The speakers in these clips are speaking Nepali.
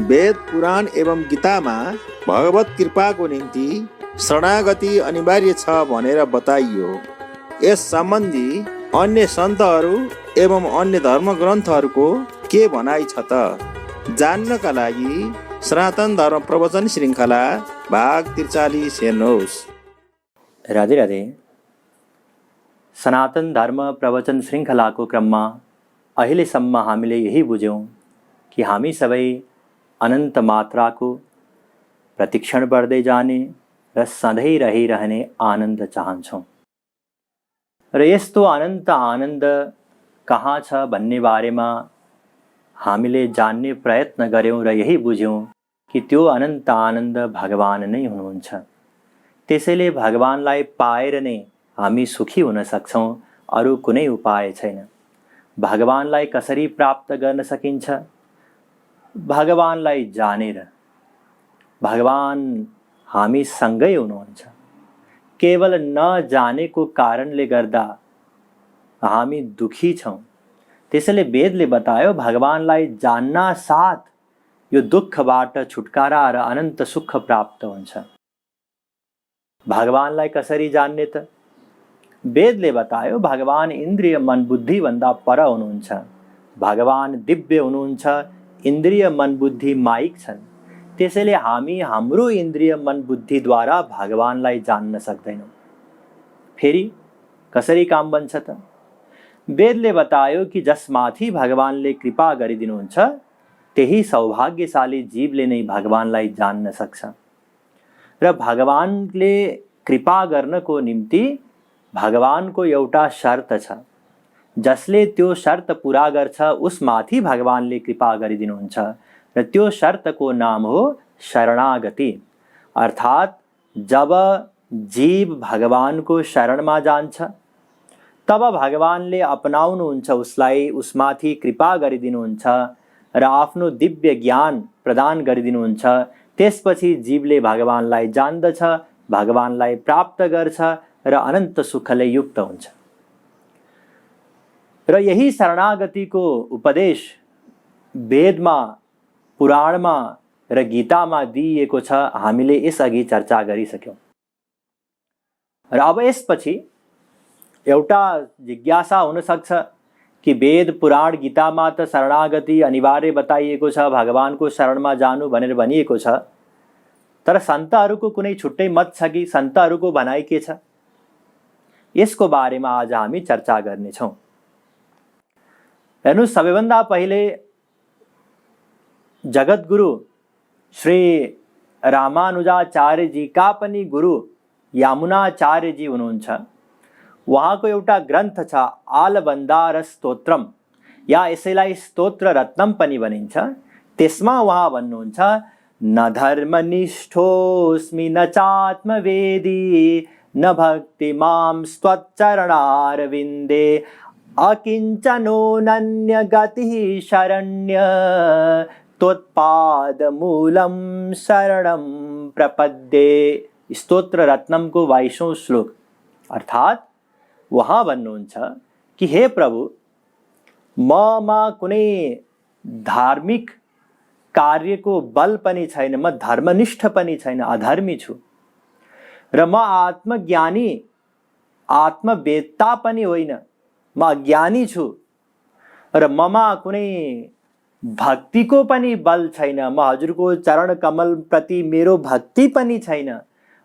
वेद पुराण एवं गीतामा भगवत कृपाको निम्ति शरणागति अनिवार्य छ भनेर बताइयो। यस सम्बन्धी अन्य सन्तहरू एवं अन्य धर्म ग्रन्थहरूको के भनाइ छ त? जान्नका लागि सनातन धर्म प्रवचन श्रृङ्खला भाग 43 हेर्नुहोस्। राधे राधे। सनातन धर्म प्रवचन श्रृङ्खलाको क्रममा अहिलेसम्म हामीले यही बुझ्यौँ कि हामी सबै अनन्त मात्राको प्रतिक्षण बढ्दै जाने र सधैँ रहिरहने आनन्द चाहन्छौँ र यस्तो अनन्त आनन्द कहाँ छ भन्ने बारेमा हामीले जान्ने प्रयत्न गर्यौँ र यही बुझ्यौँ कि त्यो अनन्त आनन्द भगवान नै हुनुहुन्छ। त्यसैले भगवानलाई पाएर नै हामी सुखी हुन सक्छौँ, अरू कुनै उपाय छैन। भगवानलाई कसरी प्राप्त गर्न सकिन्छ? भगवानलाई जानेर। भगवान हामी सँगै हुनुहुन्छ। केवल नजानेको कारणले गर्दा हामी दुखी छौँ। त्यसैले वेदले बतायो भगवानलाई जान्न साथ यो दुःखबाट छुटकारा र अनन्त सुख प्राप्त हुन्छ। भगवानलाई कसरी जान्ने त? वेदले बतायो भगवान इन्द्रिय मन बुद्धि भन्दा पर हुनुहुन्छ। भगवान दिव्य हुनुहुन्छ, इन्द्रिय मन बुद्धि माइक छन्। त्यसैले हामी हाम्रो इन्द्रिय मन बुद्धिद्वारा भगवानलाई जान्न सक्दैनौँ। फेरि कसरी काम बन्छ त? वेदले बतायो कि जसमाथि भगवानले कृपा गरिदिनुहुन्छ त्यही सौभाग्यशाली जीवले नै भगवानलाई जान्न सक्छ। र भगवानले कृपा गर्नको निम्ति भगवानको एउटा शर्त छ। जसले त्यो शर्त पुरा गर्छ उसमाथि भगवानले कृपा गरिदिनुहुन्छ र त्यो शर्तको नाम हो शरणागति। अर्थात् जब जीव भगवानको शरणमा जान्छ तब भगवानले अपनाउनुहुन्छ उसलाई, उसमाथि कृपा गरिदिनुहुन्छ र आफ्नो दिव्य ज्ञान प्रदान गरिदिनुहुन्छ। त्यसपछि जीवले भगवानलाई जान्दछ, भगवानलाई प्राप्त गर्छ र अनन्त सुखले युक्त हुन्छ। र यही शरणागतिको उपदेश वेदमा, पुराणमा र गीतामा दिइएको छ। हामीले यसअघि चर्चा गरिसक्यौँ। र अब यसपछि एउटा जिज्ञासा हुन सक्छ कि वेद पुराण गीतामा त शरणागति अनिवार्य बताइएको छ, भगवानको शरणमा जानु भनेर भनिएको छ। तर सन्तहरूको कुनै छुट्टै मत छ कि? सन्तहरूको भनाइ के छ? यसको बारेमा आज हामी चर्चा गर्नेछौँ। हेर्नु, सबैभन्दा पहिले जगद्गुरु श्री रामानुजाचार्यजीका पनि गुरु यामुनाचार्यजी हुनुहुन्छ। उहाँको एउटा ग्रन्थ छ आलवन्दार स्तोत्रम, या यसैलाई स्तोत्र रत्नम पनि भनिन्छ। त्यसमा उहाँ भन्नुहुन्छ, न धर्मनिष्ठोऽस्मि न चात्मवेदी न भक्ति मां स्वच्चरणारविन्दे अकिञ्चनोऽनन्य गतिः शरण्य त्वत्पादमूलं शरणं प्रपद्ये। स्तोत्र रत्नमको 22औं श्लोक। अर्थात् उहाँ भन्नुहुन्छ कि हे प्रभु, ममा कुनै धार्मिक कार्यको बल पनि छैन, म धर्मनिष्ठ पनि छैन, अधर्मी छु। र म आत्मज्ञानी, आत्मवेत्ता पनि होइन, म अज्ञानी छु। र ममा कुनै भक्तिको पनि बल छैन, म हजुरको चरण कमल प्रति मेरो भक्ति पनि छैन।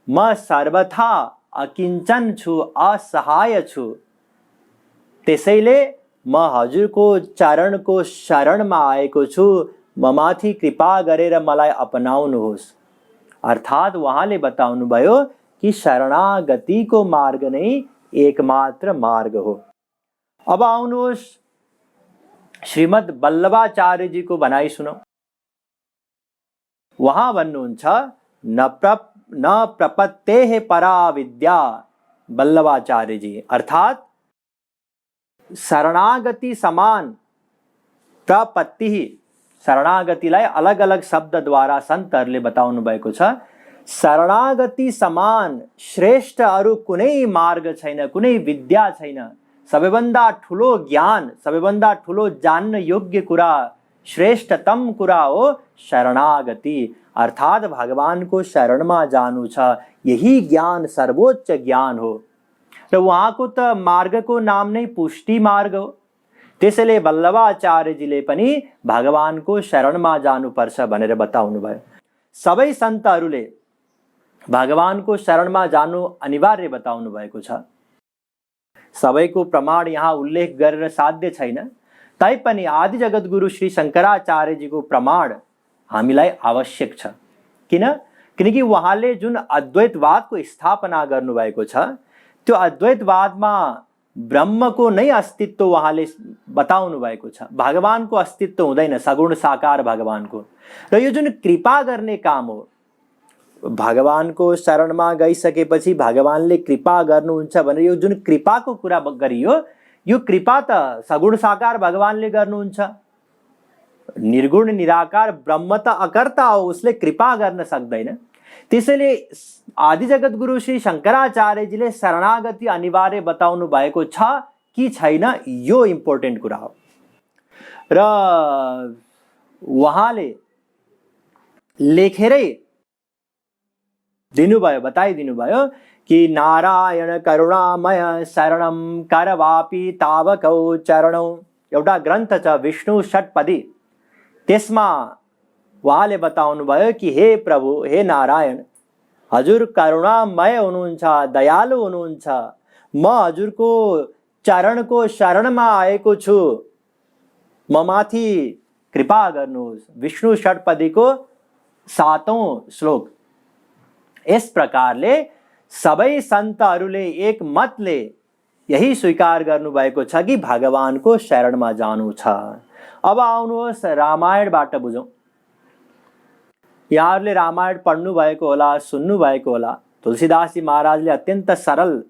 म सर्वथा अकिञ्चन छु, असहाय छु। त्यसैले म हजुरको चरणको शरणमा आएको छु, ममाथि कृपा गरेर मलाई अपनाउनुहोस्। अर्थात् उहाँले बताउनुभयो कि शरणागतिको मार्ग नै एकमात्र मार्ग हो। अब आउनुहोस् श्रीमद् वल्लभाचार्यजीको भनाइ सुनौ। उहाँ भन्नुहुन्छ, न प्रपत्तेः परा विद्या। वल्लभाचार्यजी अर्थात् शरणागति समान प्रपत्ति, शरणागतिलाई अलग अलग शब्दद्वारा सन्तहरूले बताउनु भएको छ। शरणागति समान श्रेष्ठ अरू कुनै मार्ग छैन, कुनै विद्या छैन। सबैभन्दा ठुलो ज्ञान, सबैभन्दा ठुलो जान्न योग्य कुरा, श्रेष्ठतम कुरा हो शरणागति, अर्थात भगवानको शरणमा जानु छ। यही ज्ञान सर्वोच्च ज्ञान हो र उहाँको त मार्गको नाम नै पुष्टि मार्ग हो। त्यसैले वल्लभाचार्यजीले पनि भगवानको शरणमा जानुपर्छ भनेर बताउनु भयो। सबै सन्तहरूले भगवानको शरणमा जानु अनिवार्य बताउनु भएको छ। सबैको प्रमाण यहाँ उल्लेख गरेर साध्य छैन, तैपनि आदि जगद्गुरु श्री शङ्कराचार्यजीको प्रमाण हामीलाई आवश्यक छ। किनकि उहाँले जुन अद्वैतवादको स्थापना गर्नुभएको छ, त्यो अद्वैतवादमा ब्रह्मको नै अस्तित्व उहाँले बताउनु भएको छ। भगवानको अस्तित्व हुँदैन, सगुण साकार भगवानको। र यो जुन कृपा गर्ने काम हो, भगवानको शरणमा गइसकेपछि भगवानले कृपा गर्नुहुन्छ भनेर यो जुन कृपाको कुरा गरियो, यो कृपा त सगुण साकार भगवानले गर्नुहुन्छ। निर्गुण निराकार ब्रह्म त अकर्ता हो, उसले कृपा गर्न सक्दैन। त्यसैले आदि जगद्गुरु श्री शङ्कराचार्यजीले शरणागति अनिवार्य बताउनु भएको छ कि छैन, यो इम्पोर्टेन्ट कुरा हो। र उहाँले लेखेरै दिनुभयो, बताइदिनुभयो कि नारायण करुणामय शरणम करवापि तावकौ चरणौ। एउटा ग्रन्थ छ विष्णु षट्पदी, त्यसमा उहाँले बताउनु भयो कि हे प्रभु, हे नारायण, हजुर करुणामय हुनुहुन्छ, दयालु हुनुहुन्छ। म हजुरको चरणको शरणमा आएको छु, म माथि कृपा गर्नुहोस्। विष्णु षट्पदीको 7औं श्लोक। यस प्रकारले सबै सन्तहरूले एक मतले यही स्वीकार गर्नुभएको छ कि भगवानको शरणमा जानु छ। अब आउनुहोस् रामायणबाट बुझौँ। यहाँहरूले रामायण पढ्नु भएको होला, सुन्नु भएको होला। तुलसीदासजी महाराजले अत्यन्त सरल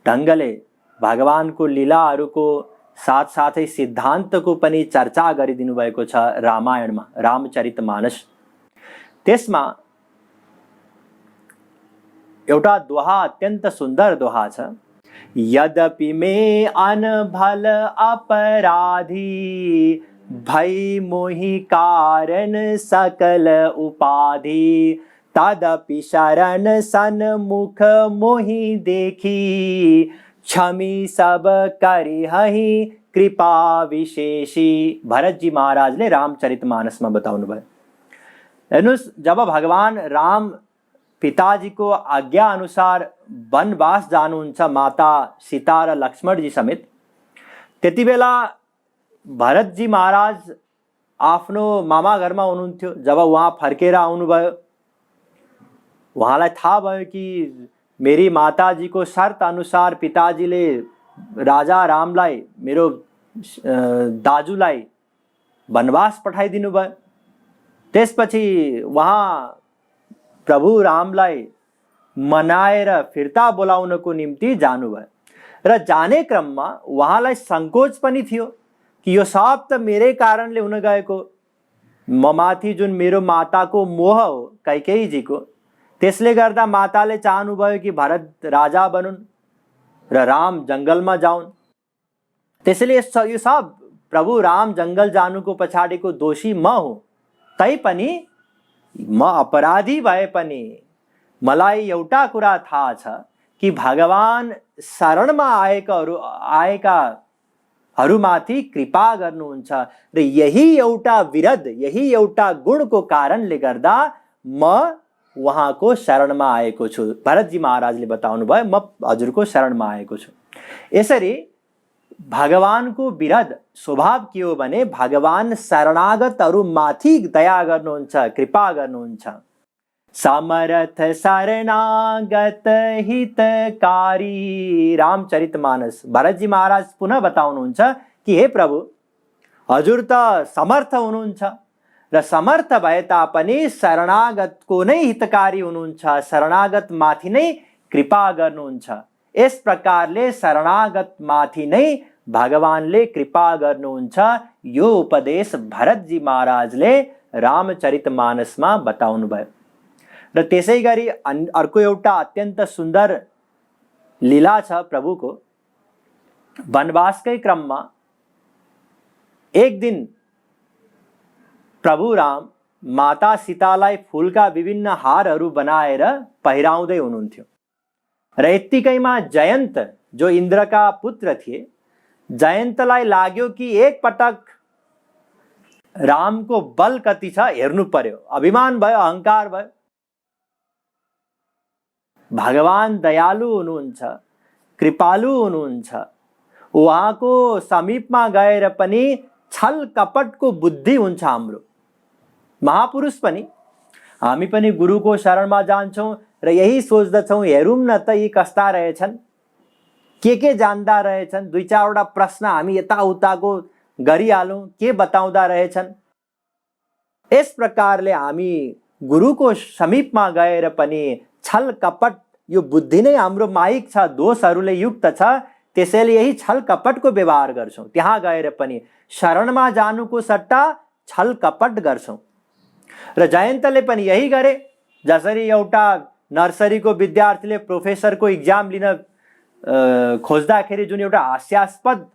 ढङ्गले भगवानको लीलाहरूको साथसाथै सिद्धान्तको पनि चर्चा गरिदिनु भएको छ रामायणमा, रामचरितमानस। त्यसमा एउटा दोहा, अत्यन्त सुन्दर दोहा छ। यद्यपि मे अनभल अपराधी, भई मोहि कारण सकल उपाधि। तदपि शरण सन्मुख मोहि देखी, क्षमी सब करिहहि कृपा विशेषी। भरत जी महाराजले रामचरितमानसमा बताउनु भयो। हेर्नुहोस्, जब भगवान राम पिताजीको आज्ञा अनुसार वनवास जानुहुन्छ माता सीता र लक्ष्मणजी समेत, त्यति बेला भरतजी महाराज आफ्नो मामा घरमा हुनुहुन्थ्यो। जब उहाँ फर्केर आउनुभयो, उहाँलाई थाहा भयो कि मेरी माताजीको शर्त अनुसार पिताजीले राजा रामलाई, मेरो दाजुलाई वनवास पठाइदिनु भयो। त्यसपछि उहाँ प्रभु रामलाई मनाएर फिर्ता बोलाउनको निम्ति जानुभयो। र जाने क्रममा उहाँलाई सङ्कोच पनि थियो कि यो सब त मेरै कारणले हुन गएको, म माथि जुन मेरो माताको मोह हो कैकेयीजीको, त्यसले गर्दा माताले चाहनुभयो कि भरत राजा बनुन् र राम जङ्गलमा जाउन्। त्यसैले यो सब प्रभु राम जङ्गल जानुको पछाडिको दोषी म हो। तैपनि म अपराधी भए पनि मलाई एउटा कुरा थाहा छ कि भगवान शरणमा आएकाहरूमाथि कृपा गर्नुहुन्छ र यही एउटा विरध, यही एउटा गुणको कारणले गर्दा म उहाँको शरणमा आएको छु। भरतजी महाराजले बताउनु भयो, म हजुरको शरणमा आएको छु। यसरी भगवानको विरध स्वभाव के हो भने भगवान शरणागतहरूमाथि दया गर्नुहुन्छ, कृपा गर्नुहुन्छ। समर्थ शरणागत हितकारी, रामचरितमानस। भरतजी महाराज पुनः बताउनुहुन्छ कि हे प्रभु, हजुर त समर्थ हुनुहुन्छ र समर्थ भए तापनि शरणागतको नै हितकारी हुनुहुन्छ, शरणागत माथि नै कृपा गर्नुहुन्छ। यस प्रकारले शरणागत माथि नै भगवानले कृपा गर्नुहुन्छ। यो उपदेश भरतजी महाराजले रामचरितमानसमा बताउनु भयो। र त्यसै गरी अर्को एउटा अत्यन्त सुन्दर लीला छ प्रभुको। वनवासकै क्रममा एक दिन प्रभु राम माता सीतालाई फूलका विभिन्न हारहरू बनाएर पहिराउँदै हुनुहुन्थ्यो र यत्तिकैमा जयन्त जो इन्द्रका पुत्र थिए, जयन्तलाई लाग्यो कि एक पटक रामको बल कति छ हेर्नु पर्यो। अभिमान भयो, अहंकार भयो। भगवान दयालु हुनुहुन्छ, कृपालु हुनुहुन्छ। उहाँको समीपमा गएर पनि छल कपटको बुद्धि हुन्छ हाम्रो। महापुरुष पनि, हामी पनि गुरुको शरणमा जान्छौँ र यही सोच्दछौँ हेरौँ न त यी कस्ता रहेछन्, के जान्दा रहेछन्, दुई चारवटा प्रश्न हामी यताउताको गरिहालौँ, के बताउँदा रहेछन्। यस प्रकारले हामी गुरुको समीपमा गएर पनि छल कपट, यो बुद्धि नै हाम्रो माइक छ, दोषहरूले युक्त छ, त्यसैले यही छल कपटको व्यवहार गर्छौँ। त्यहाँ गएर पनि शरणमा जानुको सट्टा छल कपट गर्छौँ। र जयन्तले पनि यही गरे। जसरी एउटा नर्सरीको विद्यार्थीले प्रोफेसरको इक्जाम लिन खोज्दाखेरि जुन एउटा हास्यास्पद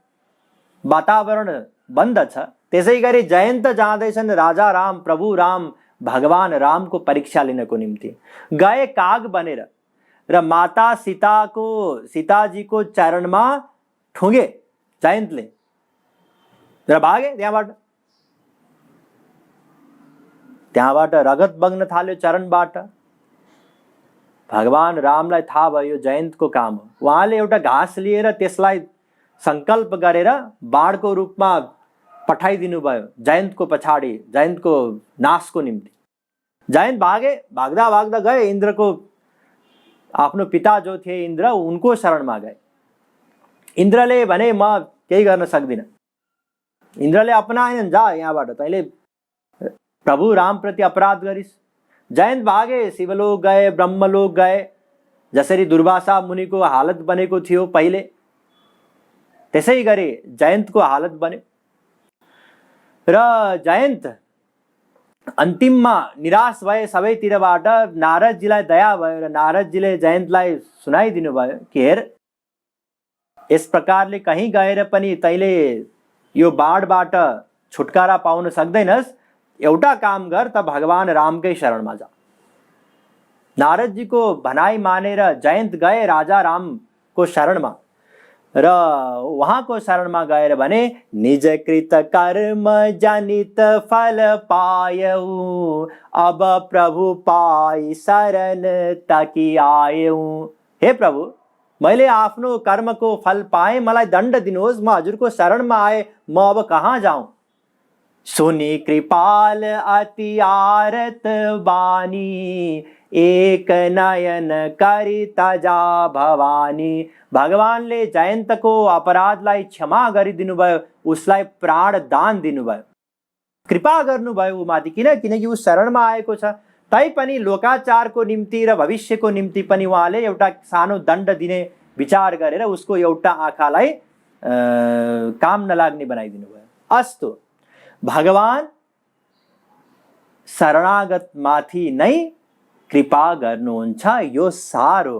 वातावरण बन्दछ, त्यसै गरी जयन्त जाँदैछन् राजा राम, प्रभु राम, भगवान रामको परीक्षा लिनको निम्ति। गए काग बनेर र माता सीताजीको चरणमा ठुङ्गे जयन्तले र भागे त्यहाँबाट रगत बग्न थाल्यो चरणबाट। भगवान रामलाई थाहा भयो जयन्तको काम हो। उहाँले एउटा घाँस लिएर त्यसलाई संकल्प गरेर बाणको रूपमा पठाइदिनु भयो जयन्तको पछाडि, जयन्तको नाशको निम्ति। जयन्त भागे, भाग्दा भाग्दा गए इन्द्रको, आफ्नो पिता जो थिए इन्द्र, उनको शरणमा गए। इन्द्रले भने म केही गर्न सक्दिनँ। इन्द्रले अपनाएनन्, जा यहाँबाट, तैँले प्रभु राम प्रति अपराध गरिस्। जयन्त भागे, शिवलोक गए, ब्रह्मलोक गए। जसरी दुर्वासा मुनिको हालत बनेको थियो पहिले, त्यसै गरी जयन्तको हालत बन्यो। र जयन्त अन्तिममा निराश भए सबैतिरबाट। नारदजीलाई दया भयो र नारदजीले जयन्तलाई सुनाइदिनु भयो कि हेर, यस प्रकारले कहीँ गएर पनि तैँले यो बाणबाट छुटकारा पाउन सक्दैनस्। एउटा काम गर, त भगवान रामकै शरणमा जा। नारदजीको भनाइ मानेर जयन्त गए राजा रामको शरणमा र उहाँको शरणमा गएर भने निज कृत कर्म जनित फल पायऊ, अब प्रभु पाई शरण तकी आयऊ। हे प्रभु, मैले आफ्नो कर्मको फल पाएँ, मलाई दण्ड दिनुहोस्, म हजुरको शरणमा आए, म अब कहाँ जाऊँ। सुनि कृपाल अति आरत बानी, एक नयन करि तजा भवानी। भगवानले जयन्तको अपराधलाई क्षमा गरिदिनु भयो, उसलाई प्राण दान दिनुभयो, कृपा गर्नुभयो उमाथि। किनकि ऊ शरणमा आएको छ। तैपनि लोकाचारको निम्ति र भविष्यको निम्ति पनि उहाँले एउटा सानो दण्ड दिने विचार गरेर उसको एउटा आँखालाई काम नलाग्ने बनाइदिनु भयो। अस्तु, भगवान शरणागत माथि नै कृपा गर्नुहुन्छ, यो सारो।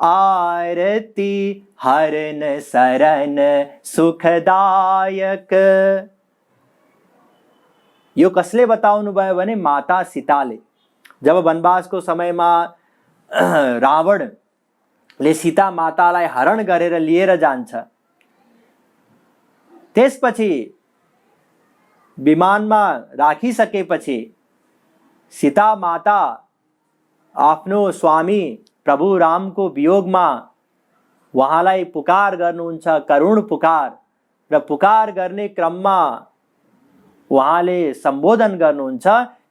आरती हरन शरण सुखदायक। यो कसले बताउनु भयो भने माता सीताले। जब वनवासको समयमा रावणले सीता मातालाई हरण गरेर लिएर जान्छ, त्यसपछि विमानमा राखिसकेपछि सीता माता आफ्नो स्वामी प्रभु रामको वियोगमा उहाँलाई पुकार गर्नुहुन्छ, करुण पुकार। र पुकार गर्ने क्रममा उहाँले सम्बोधन गर्नुहुन्छ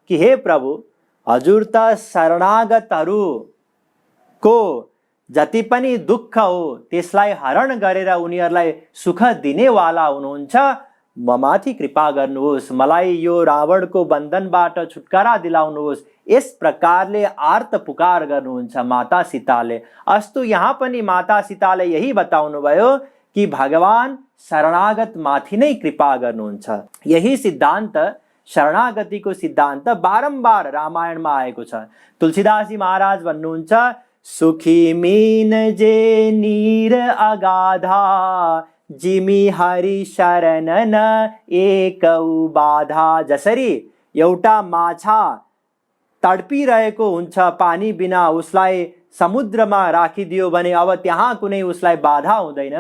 कि हे प्रभु, हजुर त शरणागतहरूको जति पनि दुःख हो त्यसलाई हरण गरेर उनीहरूलाई सुख दिनेवाला हुनुहुन्छ। ममाथि कृपा गर्नुहोस्, मलाई यो रावणको बन्धनबाट छुटकारा दिलाउनुहोस्। यस प्रकारले आर्त पुकार गर्नुहुन्छ माता सीताले। अस्तु, यहाँ पनि माता सीताले यही बताउनु भयो कि भगवान शरणागत माथि नै कृपा गर्नुहुन्छ। यही सिद्धान्त शरणागतिको सिद्धान्त बारम्बार रामायणमा आएको छ। तुलसीदासजी महाराज भन्नुहुन्छ, सुखी मीन जे नीर अगाधा, जिमी हरि शरण न एकौ बाधा। जसरी एउटा माछा तडपिरहेको हुन्छ पानी बिना, उसलाई समुद्रमा राखिदियो भने अब त्यहाँ कुनै उसलाई बाधा हुँदैन,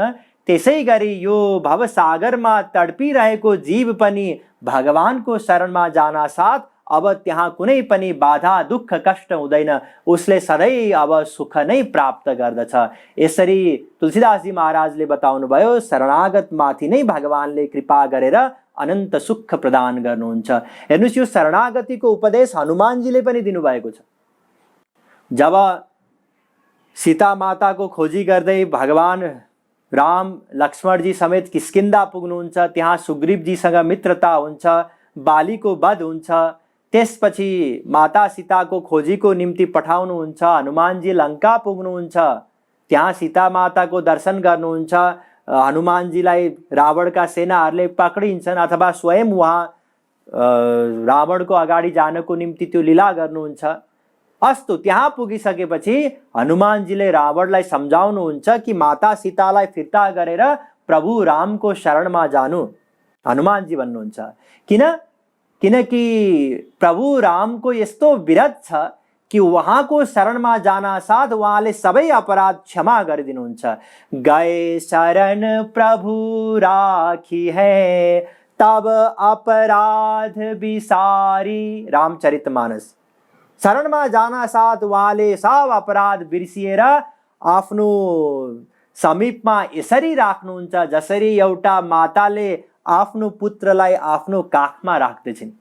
त्यसै गरी यो भवसागरमा तडपिरहेको जीव पनि भगवानको शरणमा जान साथ अब त्यहाँ कुनै पनि बाधा दुःख कष्ट हुँदैन, उसले सधैँ अब सुख नै प्राप्त गर्दछ। यसरी तुलसीदासजी महाराजले बताउनु भयो, शरणागत माथि नै भगवानले कृपा गरेर अनन्त सुख प्रदान गर्नुहुन्छ। हेर्नुहोस्, यो शरणागतिको उपदेश हनुमानजीले पनि दिनुभएको छ। जब सीता माताको खोजी गर्दै भगवान राम लक्ष्मणजी समेत किष्किन्धा पुग्नुहुन्छ, त्यहाँ सुग्रीवजीसँग मित्रता हुन्छ, बालीको वध हुन्छ, त्यसपछि माता सीताको खोजीको निम्ति पठाउनुहुन्छ, हनुमानजी लङ्का पुग्नुहुन्छ, त्यहाँ सीता माताको दर्शन गर्नुहुन्छ, हनुमानजीलाई रावणका सेनाहरूले पक्रिन्छन् अथवा स्वयं उहाँ रावणको अगाडि जानको निम्ति त्यो लीला गर्नुहुन्छ। अस्तु, त्यहाँ पुगिसकेपछि हनुमानजीले रावणलाई सम्झाउनुहुन्छ कि माता सीतालाई फिर्ता गरेर प्रभु रामको शरणमा जानु। हनुमानजी भन्नुहुन्छ, किनकि प्रभु रामको यस्तो विरत छ कि उहाँको शरणमा जान साथ उहाँले सबै अपराध क्षमा गरिदिनुहुन्छ। गए शरण प्रभु राखी है, तब अपराध बिसारी। रामचरितमानस। शरणमा जान साथ उहाँले सब अपराध बिर्सिएर आफ्नो समीपमा यसरी राख्नुहुन्छ जसरी एउटा माताले आफ्नो पुत्रलाई आफ्नो काखमा राख्दछिन्।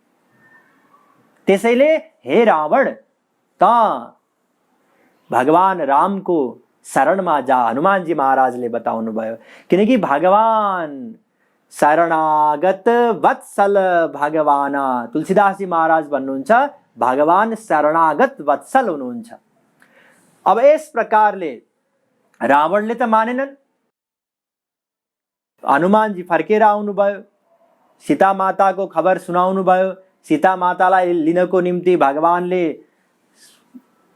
त्यसैले हे रावण, त भगवान रामको शरणमा जा, हनुमानजी महाराजले बताउनु भयो। किनकि भगवान शरणागत वत्सल भगवान, तुलसीदासजी महाराज भन्नुहुन्छ, भगवान शरणागत वत्सल हुनुहुन्छ। अब यस प्रकारले रावणले त मानेनन्, हनुमानजी फर्केर आउनुभयो, सीता माताको खबर सुनाउनु भयो। सीता मातालाई लिनको निम्ति भगवानले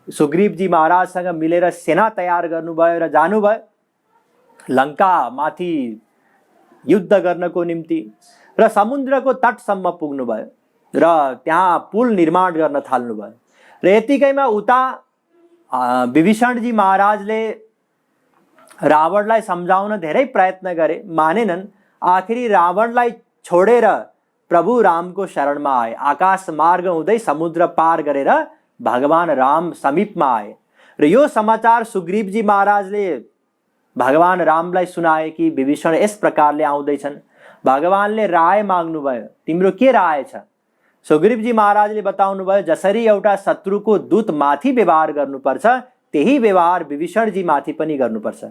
सुग्रीवजी महाराजसँग मिलेर सेना तयार गर्नुभयो र जानुभयो लङ्का माथि युद्ध गर्नको निम्ति र समुद्रको तटसम्म पुग्नुभयो र त्यहाँ पुल निर्माण गर्न थाल्नुभयो। र यतिकैमा उता विभीषणजी महाराजले रावणलाई सम्झाउन धेरै प्रयत्न गरे, मानेनन्। आखिरी रावणलाई छोडेर प्रभु रामको शरणमा आए। आकाश मार्ग हुँदै समुद्र पार गरेर भगवान राम समीपमा आए र यो समाचार सुग्रीवजी महाराजले भगवान रामलाई सुनाए कि विभीषण यस प्रकारले आउँदैछन्। भगवानले राय माग्नुभयो, तिम्रो के राय छ? सुग्रीवजी महाराजले बताउनु भयो, जसरी एउटा शत्रुको दूत माथि व्यवहार गर्नुपर्छ त्यही व्यवहार विभीषणजी माथि पनि गर्नुपर्छ।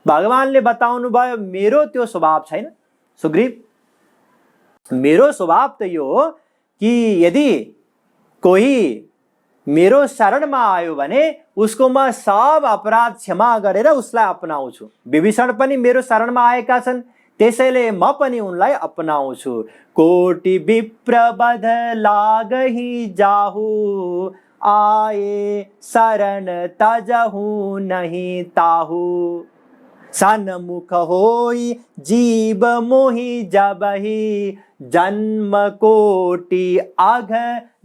भगवानले बताउनु भयो, मेरो त्यो स्वभाव छैन सुग्रीव। मेरो स्वभाव त यो हो कि यदि कोही मेरो शरणमा आयो भने उसको म सब अपराध क्षमा गरेर उसलाई अपनाउँछु। विभीषण पनि मेरो शरणमा आएका छन्, त्यसैले म पनि उनलाई अपनाउँछु। कोटि विप्र बध लागहि जाहु, आए शरण तजहु नहीं ताहु। सन्मुख होई जीव मोहि जबहि, जन्म कोटि अघ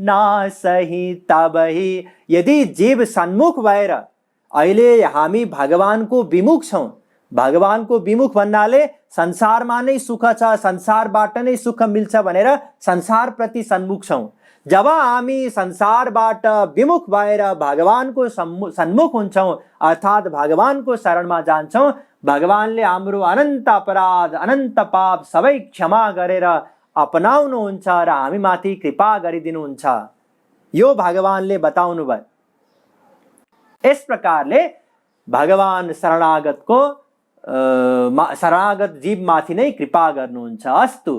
नासहि तबहि। यदि जीव सन्मुख भएर अहिले हामी भगवानको विमुख छौं, भगवानको विमुख भन्नाले संसारमा नै सुख छ, संसारबाट नै सुख मिल्छ भनेर संसारप्रति सन्मुख छौं। जब हामी संसारबाट विमुख भएर भगवानको सन्मुख हुन्छौं अर्थात् भगवानको शरणमा जान्छौं, भगवानले हाम्रो अनन्त अपराध अनन्त पाप सबै क्षमा गरेर अपनाउनुहुन्छ र हामी माथि कृपा गरिदिनुहुन्छ। यो भगवानले बताउनु भयो। यस प्रकारले भगवान शरणागत जीव माथि नै कृपा गर्नुहुन्छ। अस्तु,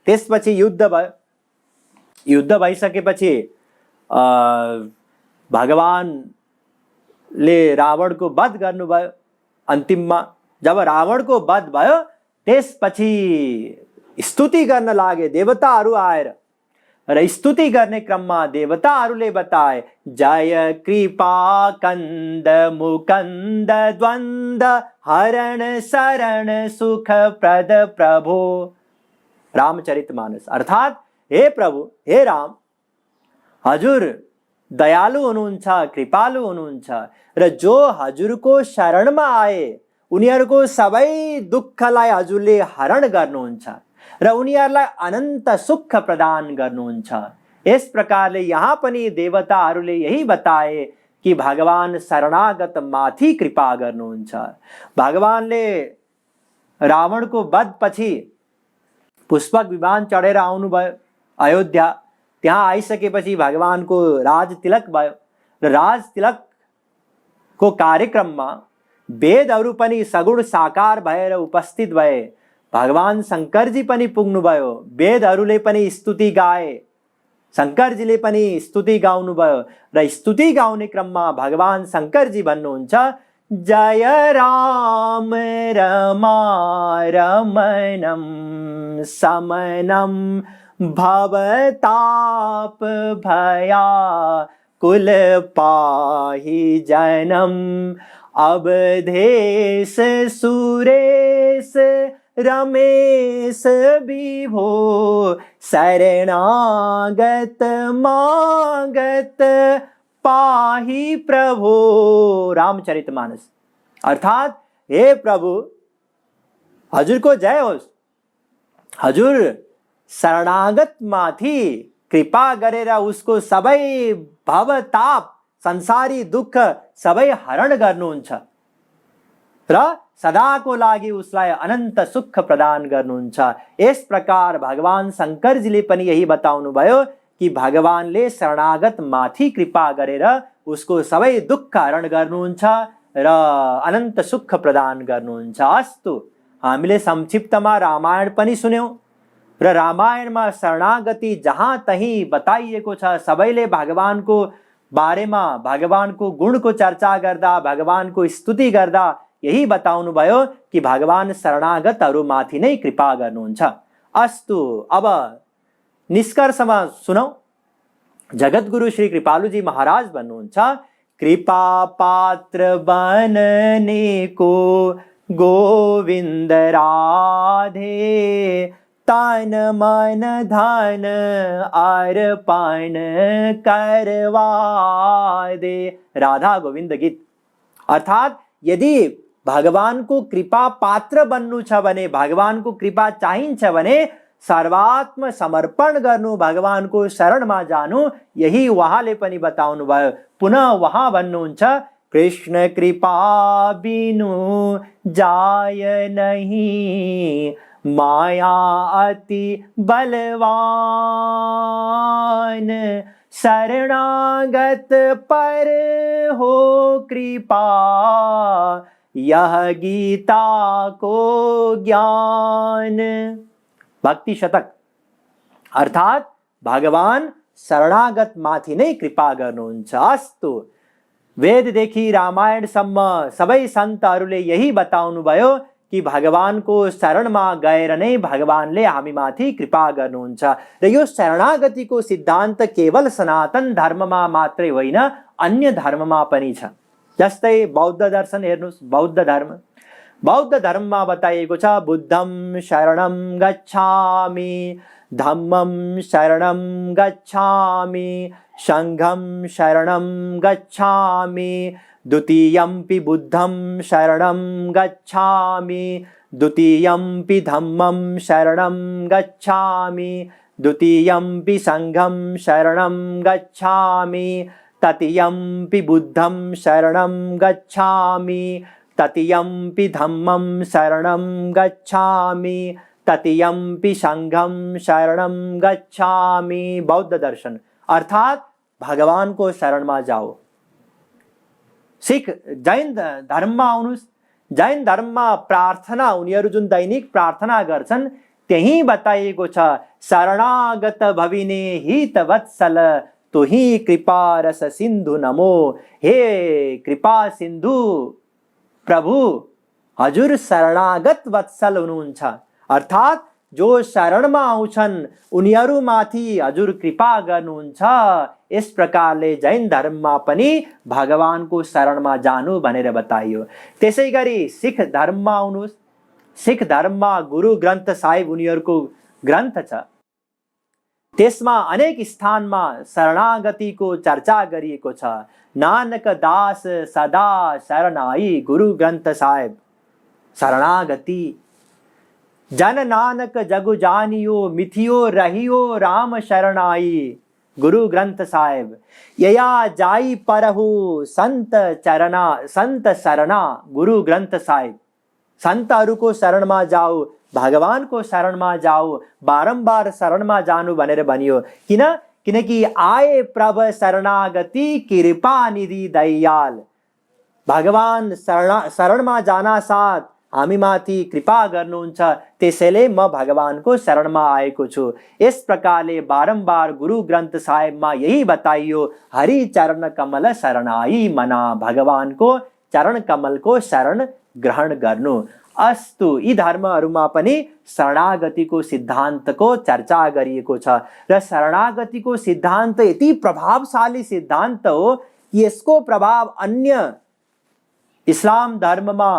त्यसपछि युद्ध भयो। युद्ध भइसकेपछि भगवानले रावणको वध गर्नुभयो। अन्तिममा जब रावणको वध भयो त्यसपछि स्तुति गर्न लागे देवताहरू आएर। र स्तुति गर्ने क्रममा देवताहरूले बताए, जय कृपा कन्द मुकन्द द्वन्द हरण शरण सुख प्रद प्रभो। रामचरितमानस। अर्थात हे प्रभु, हे राम, हजुर दयालु हुनुहुन्छ, कृपालु हुनुहुन्छ र जो हजुरको शरणमा आए उनीहरूको सबै दुःखलाई हजुरले हरण गर्नुहुन्छ र उनीहरूलाई अनन्त सुख प्रदान गर्नुहुन्छ। यस प्रकारले यहाँ पनि देवताहरूले यही बताए कि भगवान शरणागत माथि कृपा गर्नुहुन्छ। भगवानले रावणको वधपछि पुष्पक विमान चढेर आउनुभयो अयोध्या। त्यहाँ आइसकेपछि भगवानको राज तिलक भयो र राज तिलकको कार्यक्रममा वेदहरू पनि सगुण साकार भएर उपस्थित भए। भगवान शङ्करजी पनि पुग्नुभयो, वेदहरूले पनि स्तुति गाए, शङ्करजीले पनि स्तुति गाउनुभयो र स्तुति गाउने क्रममा भगवान शङ्करजी भन्नुहुन्छ, जय राम रमा रमणं समनं भवताप भया कुल पाहि जनम अवधेश सुरेश रमेश विभो शरणागत मागत पाहि प्रभो। रामचरितमानस। अर्थात हे प्रभु, हजुरको जय होस्, हजुर शरणागत माथि कृपा गरेर उसको सबै भवताप संसारी दुःख सबै हरण गर्नुहुन्छ र सदाको लागि उसलाई अनन्त सुख प्रदान गर्नुहुन्छ। यस प्रकार भगवान शङ्करजीले पनि यही बताउनु भयो कि भगवानले शरणागत माथि कृपा गरेर उसको सबै दुःख हरण गर्नुहुन्छ र अनन्त सुख प्रदान गर्नुहुन्छ। अस्तु, हामीले संक्षिप्तमा रामायण पनि सुन्यौं र रामायणमा शरणागति जहाँ तहीँ बताइएको छ। सबैले भगवानको बारेमा, भगवानको गुणको चर्चा गर्दा, भगवानको स्तुति गर्दा यही बताउनु भयो कि भगवान शरणागतहरूमाथि नै कृपा गर्नुहुन्छ। अस्तु, अब निष्कर्षमा सुनौ। जगद्गुरु श्री कृपालुजी महाराज भन्नुहुन्छ, कृपा पात्र बनने को गोविंद राधे तन मन धन अर्पण करवा दे। राधा गोविंद गीत। अर्थात यदि भगवानको कृपा पात्र बन्नु छ भने, भगवानको कृपा चाहिन्छ भने सर्वात्म समर्पण गर्नु, भगवानको शरणमा जानु, यही उहाँले पनि बताउनु भयो। पुनः उहाँ भन्नुहुन्छ, कृष्ण कृपा बिनु जाय नहीं माया अति बलवान शरणागत पर हो कृपा यह गीता को ज्ञान। भक्ति शतक। अर्थात भगवान शरणागत माथि नै कृपा गर्नुहुन्छ। अस्तु, वेददेखि रामायणसम्म सबै सन्तहरूले यही बताउनु भयो कि भगवानको शरणमा गएर नै भगवानले हामीमाथि कृपा गर्नुहुन्छ र यो शरणागतिको सिद्धान्त केवल सनातन धर्ममा मात्रै होइन, अन्य धर्ममा पनि छ। जस्तै बौद्ध दर्शन हेर्नुस्। बौद्ध धर्ममा बताइएको छ, बुद्धं शरणं गच्छामि, धम्मं शरणं गच्छामि, संघं शरणं गच्छामि, द्वितीयंपि बुद्धं शरणं गच्छामि, द्वितीयंपि धम्मं शरणं गच्छामि, द्वितीयंपि संघं शरणं गच्छामि, तृतीयंपि बुद्धं शरणं गच्छामि, तृतीयंपि धम्मं शरणं गच्छामि, तृतीयंपि संघं शरणं गच्छामि। बौद्ध दर्शन। अर्थात भगवानको शरणमा जाओ। सिख जैन धर्ममा आउनुस्। जैन धर्ममा प्रार्थना, उनीहरू जुन दैनिक प्रार्थना गर्छन् त्यही बताइएको छ, शरणागत भविने हित वत्सल तुही कृपा रस सिन्धु नमो। हे कृपा सिन्धु प्रभु, हजुर शरणागत वत्सल हुनुहुन्छ। अर्थात जो शरणमा आउँछन् उनीहरूमाथि हजुर कृपा गर्नुहुन्छ। यस प्रकारले जैन धर्ममा पनि भगवानको शरणमा जानु भनेर बताइयो। त्यसै गरी सिख धर्ममा आउनुहोस्। सिख धर्ममा गुरु ग्रन्थ साहिब उनीहरूको ग्रन्थ छ। त्यसमा अनेक स्थानमा शरणागतिको चर्चा गरिएको छ। नानक दास सदा शरणाई, गुरु ग्रन्थ साहिब शरणागति। जन नानक जगु जानियो मिथियो रहियो राम शरणाई, गुरु ग्रन्थ साहिब। यया जाई परहु संत चरणा संत शरणा, गुरु ग्रन्थ साहिब। सन्तहरूको शरणमा जाऊ, भगवानको शरणमा जाऊ, बारम्बार शरणमा जानु भनेर भनियो। किनकि आए प्रभ शरणागति कृपा निधि दयाल। भगवान शरणमा जाना साथ हामीमाथि कृपा गर्नुहुन्छ, त्यसैले म भगवानको शरणमा आएको छु। यस प्रकारले बारम्बार गुरु ग्रन्थ साहिबमा यही बताइयो, हरि चरण कमल शरणाई मना, भगवानको चरण कमलको शरण ग्रहण गर्नु। अस्तु, यी धर्महरूमा पनि शरणागतिको सिद्धान्तको चर्चा गरिएको छ र शरणागतिको सिद्धान्त यति प्रभावशाली सिद्धान्त हो कि यसको प्रभाव अन्य इस्लाम धर्ममा,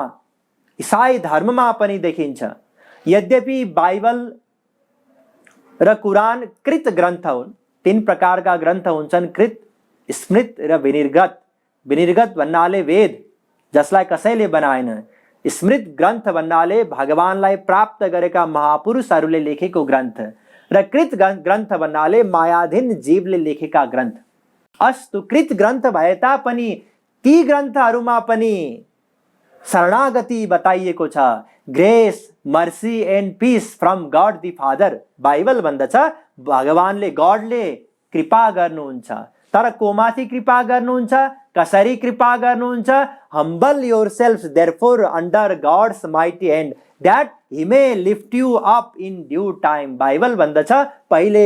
इसाई धर्ममा पनि देखिन्छ। यद्यपि बाइबल र कुरान कृत ग्रन्थ हुन्। 3 प्रकारका ग्रन्थ हुन्छन्, कृत, स्मृत र विनिर्गत। विनिर्गत भन्नाले वेद, जसलाई कसैले बनाएन। स्मृत ग्रन्थ भन्नाले भगवानलाई प्राप्त गरेका महापुरुषहरूले लेखेको ग्रन्थ र कृत ग्रन्थ भन्नाले मायाधीन जीवले लेखेका ग्रन्थ। अस्तु, कृत ग्रन्थ भए तापनि ती ग्रन्थहरूमा पनि शरणागति बताइएको छ। Grace, mercy and peace from God the father. Bible भन्दछ भगवानले, गॉडले कृपा गर्नुहुन्छ। तर कोमाथि कृपा गर्नुहुन्छ, कसरी कृपा गर्नुहुन्छ? humble yourselves therefore under God's mighty hand that he may lift you up in due time। Bible भन्दछ पहिले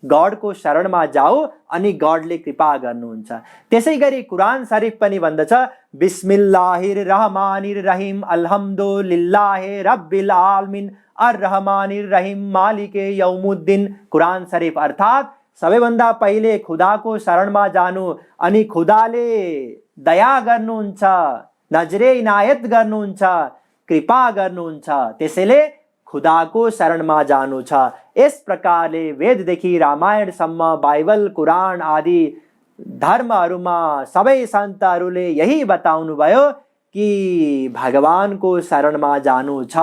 गॉडको शरणमा जाऊ अनि गॉडले कृपा गर्नुहुन्छ। त्यसै गरी कुरान शरीफ पनि भन्दछ बिस्मिल्लाहिर रहमानिर रहीम अल्हम्दुलिल्लाहि रब्बिल आलमीन अर्रहमानिर रहीम मालिके यौमुद्दीन। कुरान शरीफ अर्थात सबैभन्दा पहिले खुदाको शरणमा जानु अनि खुदाले दया गर्नुहुन्छ, नजरे इनायत गर्नुहुन्छ, कृपा गर्नुहुन्छ, त्यसैले खुदाको शरणमा जानु छ। यस प्रकारले वेददेखि रामायणसम्म बाइबल, कुरान आदि धर्महरूमा सबै सन्तहरूले यही बताउनु भयो कि भगवानको शरणमा जानु छ।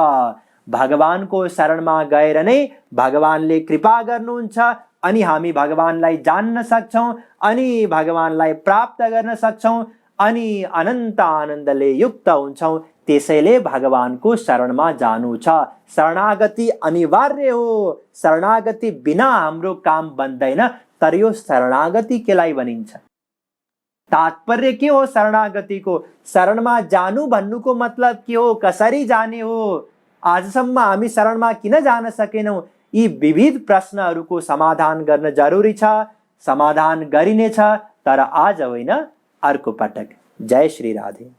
भगवानको शरणमा गएर नै भगवानले कृपा गर्नुहुन्छ अनि हामी भगवानलाई जान्न सक्छौं अनि भगवानलाई प्राप्त गर्न सक्छौं अनि अनन्त आनन्दले युक्त हुन्छौं। त्यसैले भगवानको शरणमा जानु छ। शरणागति अनिवार्य हो। शरणागति बिना हाम्रो काम बन्दैन। तर यो शरणागति केलाई भनिन्छ? तात्पर्य के हो शरणागतिको? शरणमा जानु भन्नुको मतलब के हो? कसरी जाने हो? आजसम्म हामी शरणमा किन जान सकेनौं? यी विविध प्रश्नहरूको समाधान गर्न जरुरी छ। समाधान गरिनेछ, तर आज होइन, अर्को पटक। जय श्री राधे।